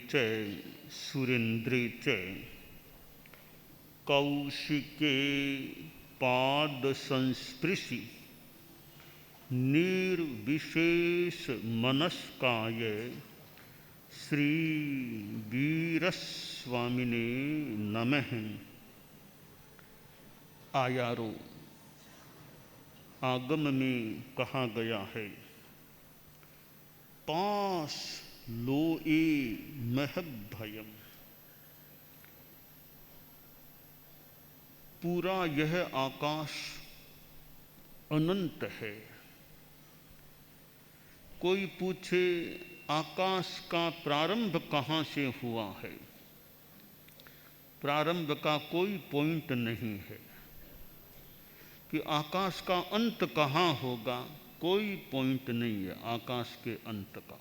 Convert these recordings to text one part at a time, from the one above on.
च सुरेन्द्रे च कौशिके पादसंस्पृशि निर्विशेष मनस्काय श्री वीरस्वामिने नमः। आयारो आगम में कहा गया है, पास लोए महभयम। पूरा यह आकाश अनंत है। कोई पूछे आकाश का प्रारंभ कहाँ से हुआ है? प्रारंभ का कोई पॉइंट नहीं है कि आकाश का अंत कहाँ होगा, कोई पॉइंट नहीं है आकाश के अंत का।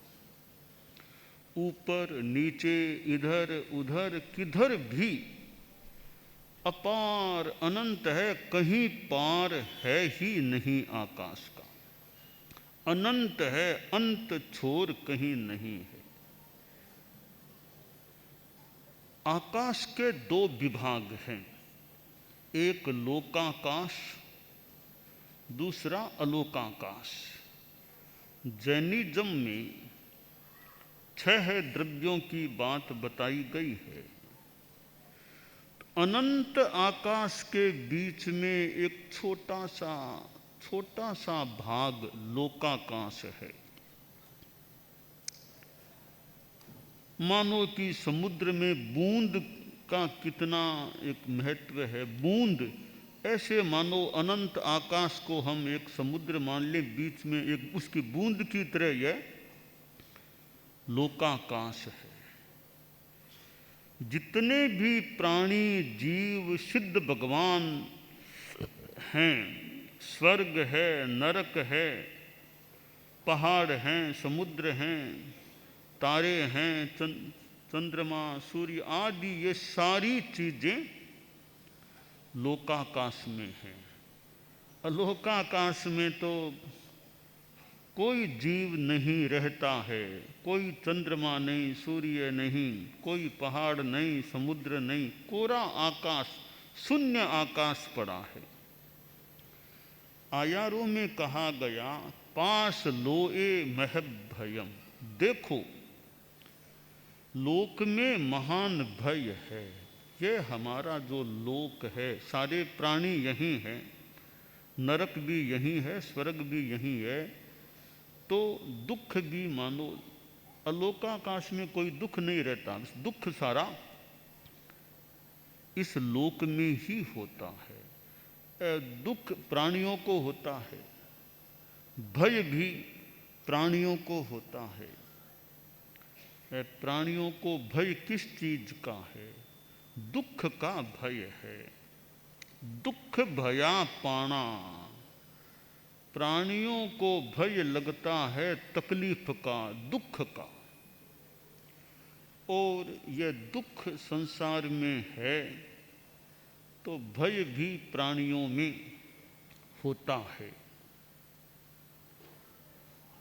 ऊपर नीचे इधर उधर किधर भी अपार अनंत है, कहीं पार है ही नहीं आकाश का। अनंत है, अंत छोर कहीं नहीं है। आकाश के दो विभाग हैं, एक लोकाकाश, दूसरा अलोकाकाश। जैनिज्म में 6 द्रव्यों की बात बताई गई है। अनंत आकाश के बीच में एक छोटा सा भाग लोकाकाश है। मानो कि समुद्र में बूंद का कितना एक महत्व है। बूंद, ऐसे मानो अनंत आकाश को हम एक समुद्र मान लें, बीच में एक उसकी बूंद की तरह यह लोकाकाश है। जितने भी प्राणी जीव सिद्ध भगवान हैं, स्वर्ग है, नरक है, पहाड़ हैं, समुद्र हैं, तारे हैं, चंद्रमा, सूर्य आदि, ये सारी चीजें लोकाकाश में हैं। अलोकाकाश में तो कोई जीव नहीं रहता है, कोई चंद्रमा नहीं, सूर्य नहीं, कोई पहाड़ नहीं, समुद्र नहीं, कोरा आकाश, शून्य आकाश पड़ा है। आयारों में कहा गया, पास लोए महभयम। देखो, लोक में महान भय है। ये हमारा जो लोक है, सारे प्राणी यहीं हैं, नरक भी यहीं है, स्वर्ग भी यहीं है, तो दुख भी मानो अलोकाकाश में कोई दुख नहीं रहता। दुख सारा इस लोक में ही होता है। दुख प्राणियों को होता है, भय भी प्राणियों को होता है। प्राणियों को भय किस चीज का है? दुख का भय है। दुख भया पाणा, प्राणियों को भय लगता है तकलीफ का, दुख का। और यह दुख संसार में है तो भय भी प्राणियों में होता है।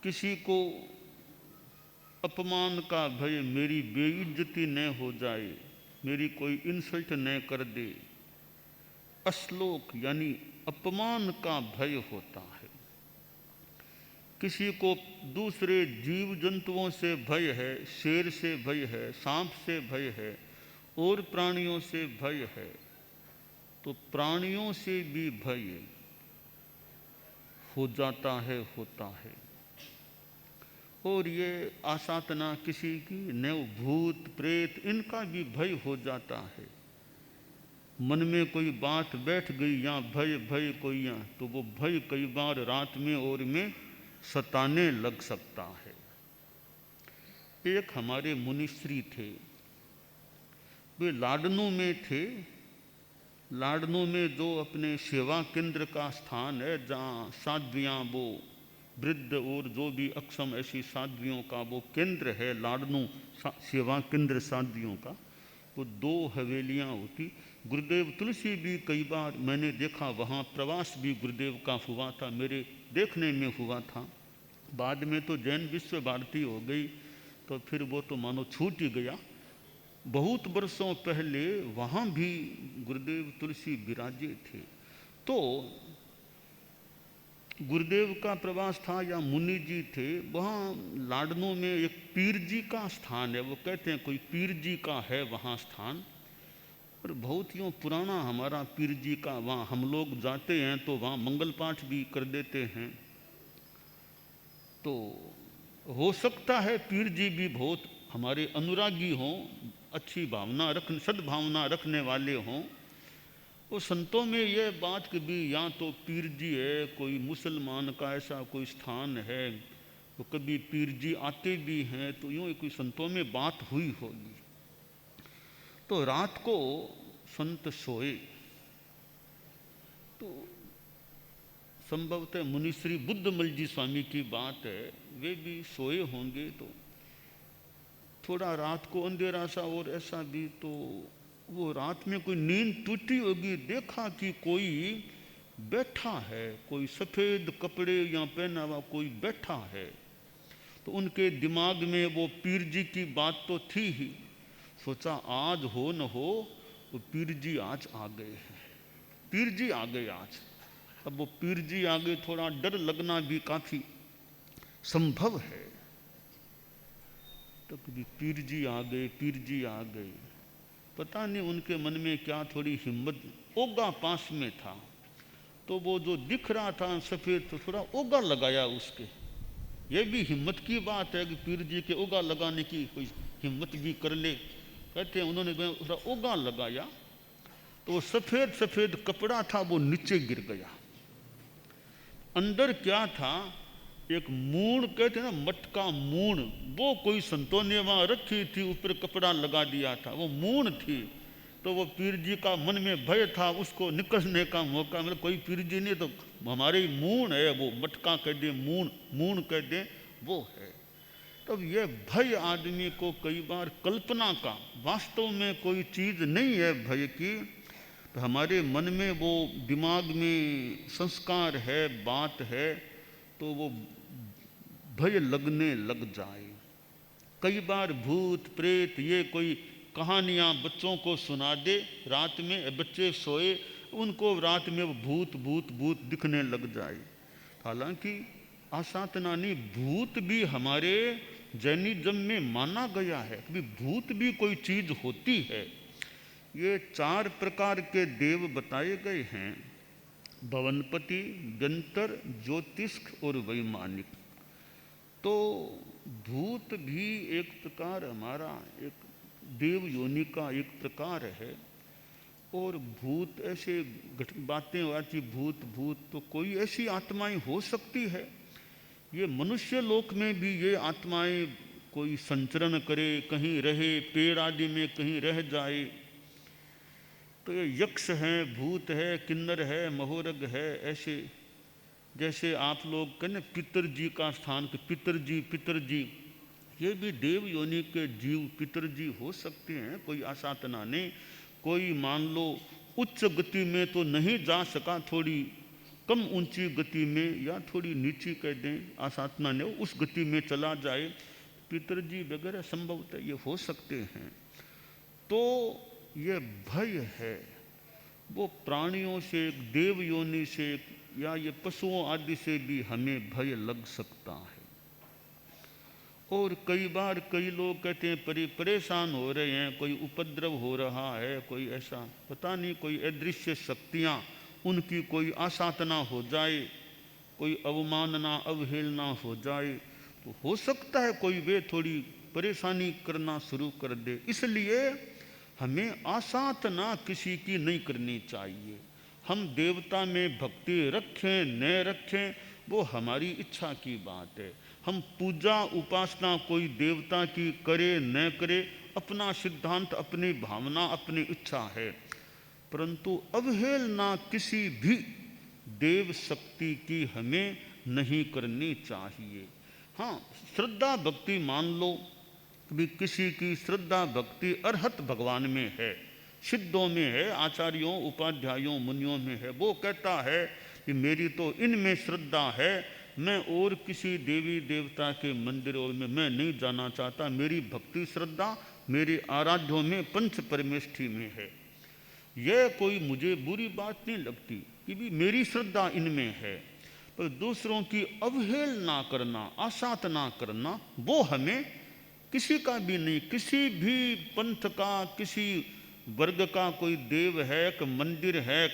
किसी को अपमान का भय, मेरी बेइज्जती न हो जाए, मेरी कोई इंसल्ट न कर दे, अश्लोक यानी अपमान का भय होता है। किसी को दूसरे जीव जंतुओं से भय है, शेर से भय है, सांप से भय है, और प्राणियों से भय है, तो प्राणियों से भी भय हो जाता है, होता है। और ये आसातना किसी की, नव भूत प्रेत, इनका भी भय हो जाता है। मन में कोई बात बैठ गई, यहाँ भय भय कोई यहाँ, तो वो भय कई बार रात में और में सताने लग सकता है। एक हमारे मुनिश्री थे, वे लाडनू में थे। लाडनू में जो अपने सेवा केंद्र का स्थान है, जहाँ साध्वियाँ, वो वृद्ध और जो भी अक्षम ऐसी साध्वियों का वो केंद्र है, लाडनू सेवा केंद्र साध्वियों का, वो 2 हवेलियाँ होती। गुरुदेव तुलसी भी कई बार मैंने देखा, वहाँ प्रवास भी गुरुदेव का हुआ था, मेरे देखने में हुआ था। बाद में तो जैन विश्व भारती हो गई, तो फिर वो तो मानो छूट ही गया। बहुत वर्षों पहले वहाँ भी गुरुदेव तुलसी विराजे थे। तो गुरुदेव का प्रवास था या मुनि जी थे, वहाँ लाडनों में एक पीर जी का स्थान है। वो कहते हैं कोई पीर जी का है वहाँ स्थान, और बहुत यूँ पुराना हमारा पीर जी का, वहाँ हम लोग जाते हैं तो वहाँ मंगल पाठ भी कर देते हैं। तो हो सकता है पीर जी भी बहुत हमारे अनुरागी हों, अच्छी भावना रख सद्भावना रखने वाले हों। वो संतों में ये बात कि भी या तो पीर जी है, कोई मुसलमान का ऐसा कोई स्थान है, तो कभी पीर जी आते भी हैं, तो यूँ कोई संतों में बात हुई होगी। तो रात को संत सोए, तो संभवतः मुनिश्री बुद्धमल जी स्वामी की बात है, वे भी सोए होंगे। तो थोड़ा रात को अंधेरा सा और ऐसा भी, तो वो रात में कोई नींद टूटी होगी, देखा कि कोई बैठा है, कोई सफ़ेद कपड़े या पहना हुआ कोई बैठा है। तो उनके दिमाग में वो पीर जी की बात तो थी ही, सोचा आज हो न हो वो पीर जी आज आ गए हैं, पीर जी आ गए आज। अब वो पीर जी आ गए, थोड़ा डर लगना भी काफ़ी संभव है। तो कभी पीर जी आ गए, पीर जी आ गए, पता नहीं उनके मन में क्या थोड़ी हिम्मत, ओगा पास में था, तो वो जो दिख रहा था सफ़ेद, तो थोड़ा ओगा लगाया उसके। ये भी हिम्मत की बात है कि पीर जी के ओगा लगाने की कोई हिम्मत भी कर ले। कहते हैं उन्होंने थोड़ा ओगा लगाया, तो वो सफ़ेद सफ़ेद कपड़ा था वो नीचे गिर गया। अंदर क्या था, एक मूण, कहते हैं ना मटका मूण, वो कोई संतों ने वहाँ रखी थी, ऊपर कपड़ा लगा दिया था, वो मूण थी। तो वो पीर जी का मन में भय था, उसको निकलने का मौका, मतलब कोई पीर जी नहीं तो हमारे मूण है, वो मटका कह दें, मूण मूण कह दें, वो है। तब ये भय आदमी को कई बार कल्पना का, वास्तव में कोई चीज़ नहीं है भय की, तो हमारे मन में वो दिमाग में संस्कार है, बात है, तो वो भय लगने लग जाए। कई बार भूत प्रेत ये कोई कहानियाँ बच्चों को सुना दे रात में, बच्चे सोए, उनको रात में वो भूत भूत भूत दिखने लग जाए। हालांकि आसातना नहीं, भूत भी हमारे जैनिज्म में माना गया है कि भूत भी कोई चीज़ होती है। ये 4 प्रकार के देव बताए गए हैं, भवनपति, व्यंतर, ज्योतिष्क और वैमानिक। तो भूत भी एक प्रकार हमारा एक देव योनि का एक प्रकार है। और भूत ऐसे बातें आती, भूत भूत, तो कोई ऐसी आत्माएं हो सकती है, ये मनुष्य लोक में भी ये आत्माएं कोई संचरण करे, कहीं रहे, पेड़ आदि में कहीं रह जाए। तो ये यक्ष हैं, भूत है, किन्नर है, महोरग है, ऐसे जैसे आप लोग कहने पितरजी का स्थान, के पितरजी, ये भी देव योनि के जीव पितरजी हो सकते हैं। कोई आसातना नहीं, कोई मान लो उच्च गति में तो नहीं जा सका, थोड़ी कम ऊंची गति में या थोड़ी नीची कह दें, आसातना ने उस गति में चला जाए, पितरजी वगैरह संभवतः ये हो सकते हैं। तो ये भय है, वो प्राणियों से, देव योनि से या ये पशुओं आदि से भी हमें भय लग सकता है। और कई बार कई लोग कहते हैं परेशान हो रहे हैं, कोई उपद्रव हो रहा है, कोई ऐसा पता नहीं, कोई अदृश्य शक्तियाँ उनकी कोई आसातना हो जाए, कोई अवमानना अवहेलना हो जाए, तो हो सकता है कोई वे थोड़ी परेशानी करना शुरू कर दे। इसलिए हमें आसातना किसी की नहीं करनी चाहिए। हम देवता में भक्ति रखें न रखें वो हमारी इच्छा की बात है। हम पूजा उपासना कोई देवता की करे न करे, अपना सिद्धांत, अपनी भावना, अपनी इच्छा है, परंतु अवहेलना किसी भी देव शक्ति की हमें नहीं करनी चाहिए। हाँ, श्रद्धा भक्ति मान लो भी, किसी की श्रद्धा भक्ति अरहत भगवान में है, सिद्धों में है, आचार्यों उपाध्यायों मुनियों में है, वो कहता है कि मेरी तो इनमें श्रद्धा है, मैं और किसी देवी देवता के मंदिरों में मैं नहीं जाना चाहता। मेरी भक्ति श्रद्धा मेरे आराध्यों में, पंच परमेष्ठी में है। यह कोई मुझे बुरी बात नहीं लगती कि भी मेरी श्रद्धा इनमें है, पर दूसरों की अवहेलना करना, आशात ना करना, वो हमें किसी का भी नहीं, किसी भी पंथ का, किसी वर्ग का कोई देव है कि मंदिर है,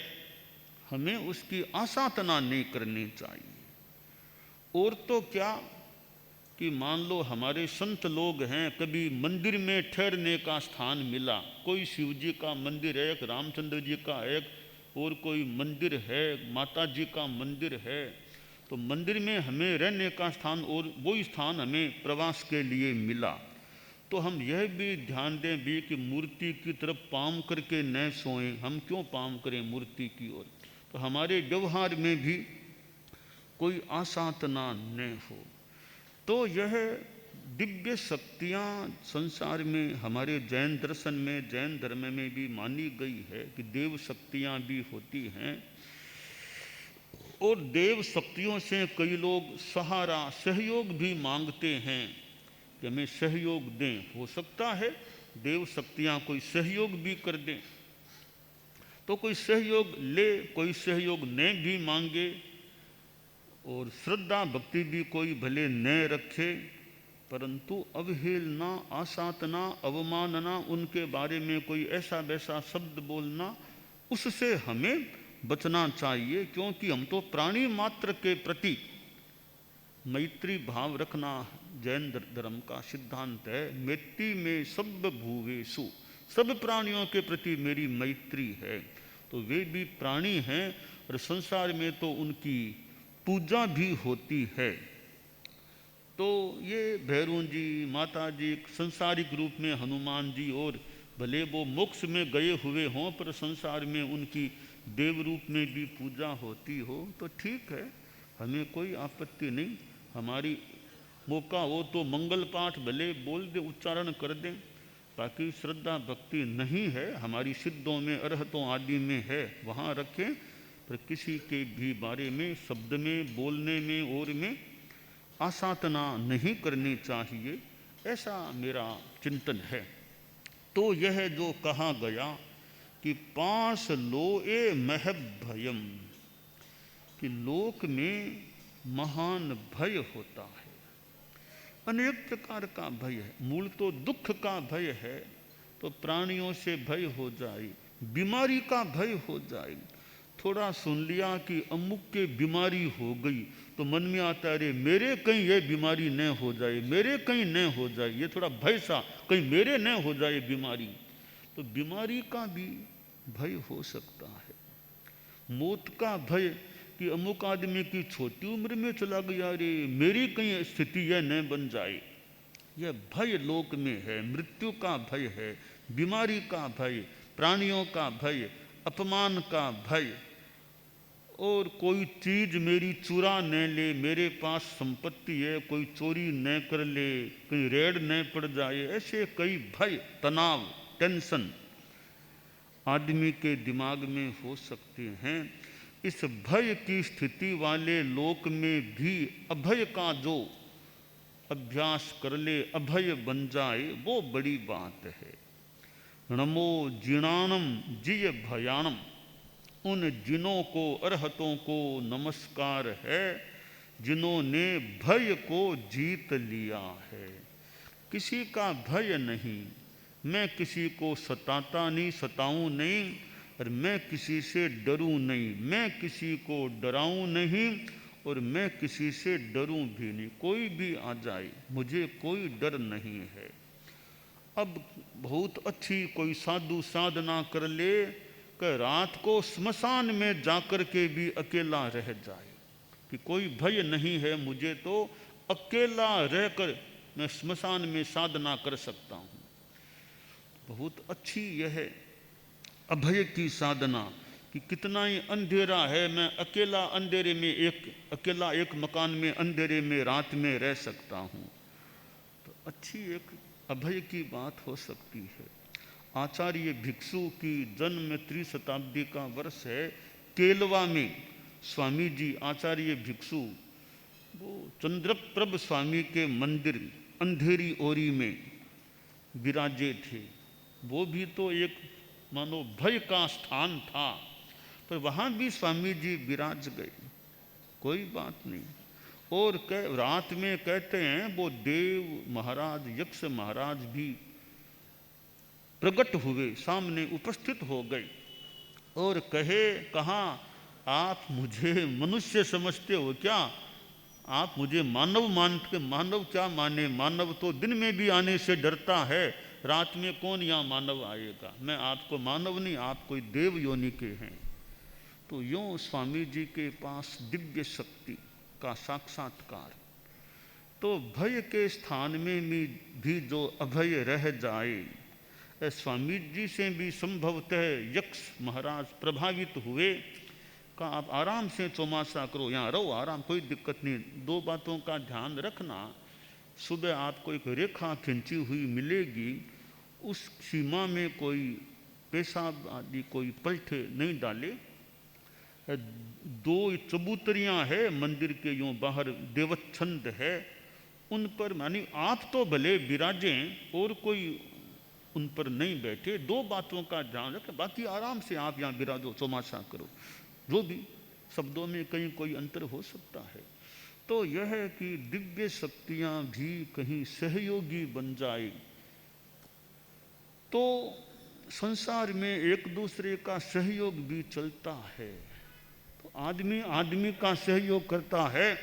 हमें उसकी आशातना नहीं करनी चाहिए। और तो क्या कि मान लो हमारे संत लोग हैं, कभी मंदिर में ठहरने का स्थान मिला, कोई शिव जी का मंदिर है, एक रामचंद्र जी का एक, और कोई मंदिर है, माता जी का मंदिर है, तो मंदिर में हमें रहने का स्थान और वही स्थान हमें प्रवास के लिए मिला, तो हम यह भी ध्यान दें भी कि मूर्ति की तरफ पाम करके न सोएं। हम क्यों पाम करें मूर्ति की ओर? तो हमारे व्यवहार में भी कोई आशातना न हो। तो यह दिव्य शक्तियाँ संसार में हमारे जैन दर्शन में, जैन धर्म में भी मानी गई है कि देव शक्तियाँ भी होती हैं, और देव शक्तियों से कई लोग सहारा, सहयोग भी मांगते हैं कि हमें सहयोग दें। हो सकता है देव शक्तियाँ कोई सहयोग भी कर दें, तो कोई सहयोग ले, कोई सहयोग न भी मांगे, और श्रद्धा भक्ति भी कोई भले न रखे, परंतु अवहेलना, आशातना, अवमानना, उनके बारे में कोई ऐसा वैसा शब्द बोलना, उससे हमें बचना चाहिए। क्योंकि हम तो प्राणी मात्र के प्रति मैत्री भाव रखना जैन धर्म का सिद्धांत है। मैत्री में सब भूवेषु, सब प्राणियों के प्रति मेरी मैत्री है। तो वे भी प्राणी हैं और संसार में तो उनकी पूजा भी होती है। तो ये भैरव जी, माता जी, संसारिक रूप में हनुमान जी, और भले वो मोक्ष में गए हुए हों पर संसार में उनकी देव रूप में भी पूजा होती हो, तो ठीक है, हमें कोई आपत्ति नहीं। हमारी मौका हो तो मंगल पाठ भले बोल दे, उच्चारण कर दें। बाकी श्रद्धा भक्ति नहीं है, हमारी सिद्धों में, अरहतों आदि में है, वहाँ रखें, पर किसी के भी बारे में, शब्द में, बोलने में और में आशातना नहीं करनी चाहिए, ऐसा मेरा चिंतन है। तो यह जो कहा गया कि पास लोए मह भयम, कि लोक में महान भय होता है, अनेक प्रकार का भय है। मूल तो दुख का भय है, तो प्राणियों से भय हो जाए, बीमारी का भय हो जाए। थोड़ा सुन लिया कि अमुक के बीमारी हो गई, तो मन में आता है, अरे मेरे कहीं ये बीमारी न हो जाए, मेरे कहीं न हो जाए, ये थोड़ा भय सा, कहीं मेरे न हो जाए बीमारी। तो बीमारी का भी भय हो सकता है। मौत का भय कि अमुक आदमी की छोटी उम्र में चला गया, रे मेरी कहीं स्थिति यह न बन जाए, यह भय लोक में है। मृत्यु का भय है, बीमारी का भय, प्राणियों का भय, अपमान का भय, और कोई चीज मेरी चुरा न ले, मेरे पास संपत्ति है, कोई चोरी न कर ले, कहीं रेड न पड़ जाए, ऐसे कई भय, तनाव, टेंशन आदमी के दिमाग में हो सकते हैं। इस भय की स्थिति वाले लोक में भी अभय का जो अभ्यास कर ले, अभय बन जाए, वो बड़ी बात है। नमो जिणानम जिय भयानम, उन जिनों को, अरहतों को नमस्कार है जिन्होंने भय को जीत लिया है। किसी का भय नहीं, मैं किसी को सताता नहीं, सताऊं नहीं, और मैं किसी से डरूं नहीं, मैं किसी को डराऊं नहीं, और मैं किसी से डरूं भी नहीं। कोई भी आ जाए, मुझे कोई डर नहीं है। अब बहुत अच्छी कोई साधु साधना कर ले कि रात को स्मशान में जाकर के भी अकेला रह जाए, कि कोई भय नहीं है मुझे, तो अकेला रहकर मैं स्मशान में साधना कर सकता हूँ। बहुत अच्छी यह अभय की साधना, कि कितना ही अंधेरा है, मैं अकेला अंधेरे में, अकेला एक मकान में अंधेरे में रात में रह सकता हूँ। तो अच्छी एक अभय की बात हो सकती है। आचार्य भिक्षु की जन्म 3वीं शताब्दी का वर्ष है। केलवा में स्वामी जी आचार्य भिक्षु वो चंद्रप्रभ स्वामी के मंदिर अंधेरी ओरी में विराजे थे। वो भी तो एक मानो भय का स्थान था, पर वहाँ भी स्वामी जी विराज गए, कोई बात नहीं। और रात में कहते हैं वो देव महाराज, यक्ष महाराज भी प्रकट हुए, सामने उपस्थित हो गए और कहा आप मुझे मनुष्य समझते हो क्या? आप मुझे मानव मानते? मानव क्या माने, मानव तो दिन में भी आने से डरता है, रात में कौन यहाँ मानव आएगा? मैं आपको मानव नहीं, आप कोई देव योनि के हैं। तो यूँ स्वामी जी के पास दिव्य शक्ति का साक्षात्कार। तो भय के स्थान में भी जो अभय रह जाए, स्वामी जी से भी संभवतः यक्ष महाराज प्रभावित हुए। का आप आराम से चौमासा करो, यहाँ रहो आराम, कोई दिक्कत नहीं। दो बातों का ध्यान रखना, सुबह आपको एक रेखा खींची हुई मिलेगी, उस सीमा में कोई पेशाब आदि कोई पलटे नहीं डाले। दो चबूतरियाँ है मंदिर के यूँ बाहर, देवच्छंद है, उन पर मानी आप तो भले विराजें और कोई उन पर नहीं बैठे। दो बातों का ध्यान रखें, बाकी आराम से आप यहाँ विराजो, चौमासा करो। जो भी शब्दों में कहीं कोई अंतर हो सकता है। तो यह है कि दिव्य शक्तियाँ भी कहीं सहयोगी बन जाए तो संसार में एक दूसरे का सहयोग भी चलता है। तो आदमी आदमी का सहयोग करता है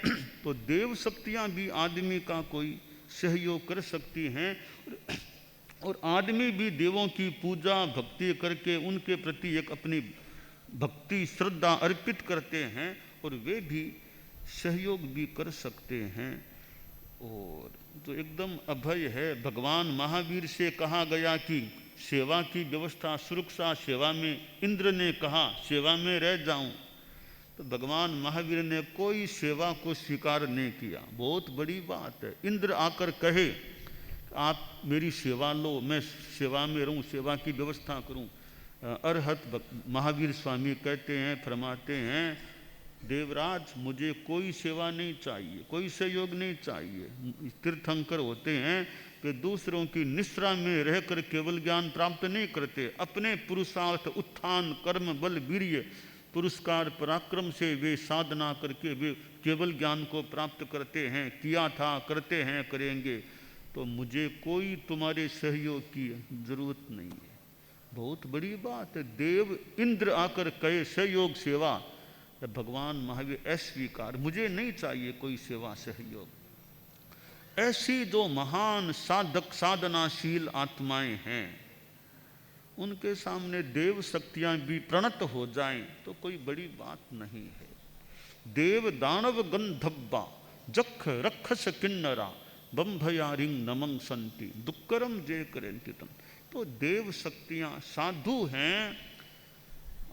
तो देव शक्तियाँ भी आदमी का कोई सहयोग कर सकती हैं, और आदमी भी देवों की पूजा भक्ति करके उनके प्रति एक अपनी भक्ति श्रद्धा अर्पित करते हैं, और वे भी सहयोग भी कर सकते हैं। और जो एकदम अभय है, भगवान महावीर से कहा गया कि सेवा की व्यवस्था, सुरक्षा सेवा में, इंद्र ने कहा सेवा में रह जाऊं, तो भगवान महावीर ने कोई सेवा को स्वीकार नहीं किया। बहुत बड़ी बात है। इंद्र आकर कहे आप मेरी सेवा लो, मैं सेवा में रहूं, सेवा की व्यवस्था करूं। अरहत महावीर स्वामी कहते हैं, फरमाते हैं, देवराज मुझे कोई सेवा नहीं चाहिए, कोई सहयोग नहीं चाहिए। तीर्थंकर होते हैं कि दूसरों की निश्रा में रहकर केवल ज्ञान प्राप्त नहीं करते, अपने पुरुषार्थ, उत्थान, कर्म, बल, वीर्य, पुरस्कार, पराक्रम से वे साधना करके वे केवल ज्ञान को प्राप्त करते हैं। किया था, करते हैं, करेंगे। तो मुझे कोई तुम्हारे सहयोग की जरूरत नहीं है। बहुत बड़ी बात है। देव इंद्र आकर कहे सहयोग सेवा, भगवान महावीर अस्वीकार, मुझे नहीं चाहिए कोई सेवा सहयोग। ऐसी जो महान साधक साधनाशील आत्माएं हैं, उनके सामने देव शक्तियां भी प्रणत हो जाएं तो कोई बड़ी बात नहीं है। देव दानव गंधब्बा जख रक्षस किन्नरा बंभयारिंग नमंग संति दुक्करम जय करेंतितम। तो देव शक्तियां साधु हैं,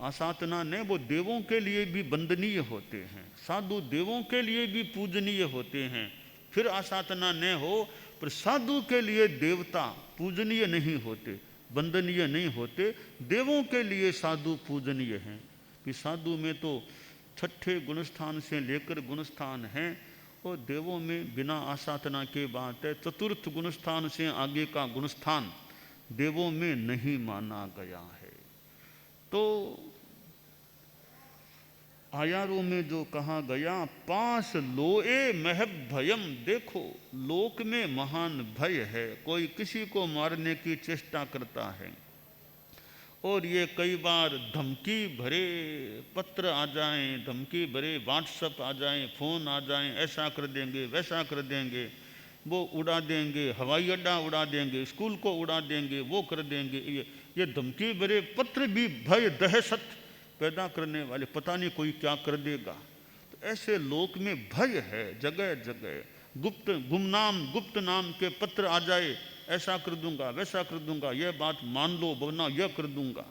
आसातना ने, वो देवों के लिए भी वंदनीय होते हैं, साधु देवों के लिए भी पूजनीय होते हैं। फिर आसातना न हो, पर साधु के लिए देवता पूजनीय नहीं होते, वंदनीय नहीं होते। देवों के लिए साधु पूजनीय हैं। कि साधु में तो छठे गुणस्थान से लेकर गुणस्थान हैं, और देवों में बिना आसातना के बात है, चतुर्थ गुणस्थान से आगे का गुणस्थान देवों में नहीं माना गया है। तो आयारों में जो कहा गया, पास लोए महब भयम, देखो लोक में महान भय है। कोई किसी को मारने की चेष्टा करता है, और ये कई बार धमकी भरे पत्र आ जाएं, धमकी भरे व्हाट्सएप आ जाएं, फ़ोन आ जाएं, ऐसा कर देंगे, वैसा कर देंगे, वो उड़ा देंगे, हवाई अड्डा उड़ा देंगे, स्कूल को उड़ा देंगे, वो कर देंगे। ये धमकी भरे पत्र भी भय दहशत पैदा करने वाले, पता नहीं कोई क्या कर देगा। तो ऐसे लोक में भय है जगह जगह। गुप्त नाम के पत्र आ जाए, ऐसा कर दूंगा, वैसा कर दूंगा, यह बात मान लो वरना यह कर दूंगा।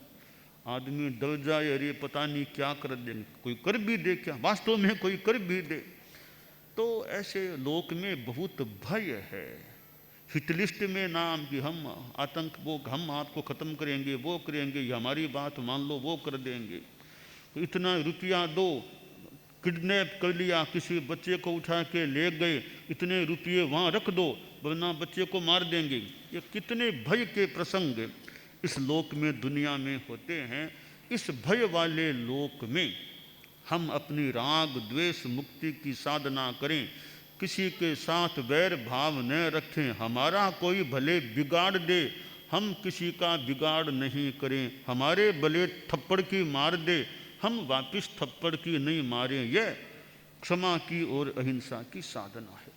आदमी डर जाए, अरे पता नहीं क्या कर देंगे, कोई कर भी दे क्या, वास्तव में कोई कर भी दे। तो ऐसे लोक में बहुत भय है। हिटलिस्ट में नाम कि हम आतंक, वो हम आपको ख़त्म करेंगे, वो करेंगे, ये हमारी बात मान लो, वो कर देंगे, तो इतना रुपया दो, किडनैप कर लिया, किसी बच्चे को उठा के ले गए, इतने रुपये वहाँ रख दो वरना बच्चे को मार देंगे। ये कितने भय के प्रसंग इस लोक में, दुनिया में होते हैं। इस भय वाले लोक में हम अपनी राग द्वेष मुक्ति की साधना करें, किसी के साथ वैर भाव न रखें। हमारा कोई भले बिगाड़ दे, हम किसी का बिगाड़ नहीं करें। हमारे भले थप्पड़ की मार दे, हम वापिस थप्पड़ की नहीं मारें। यह क्षमा की और अहिंसा की साधना है।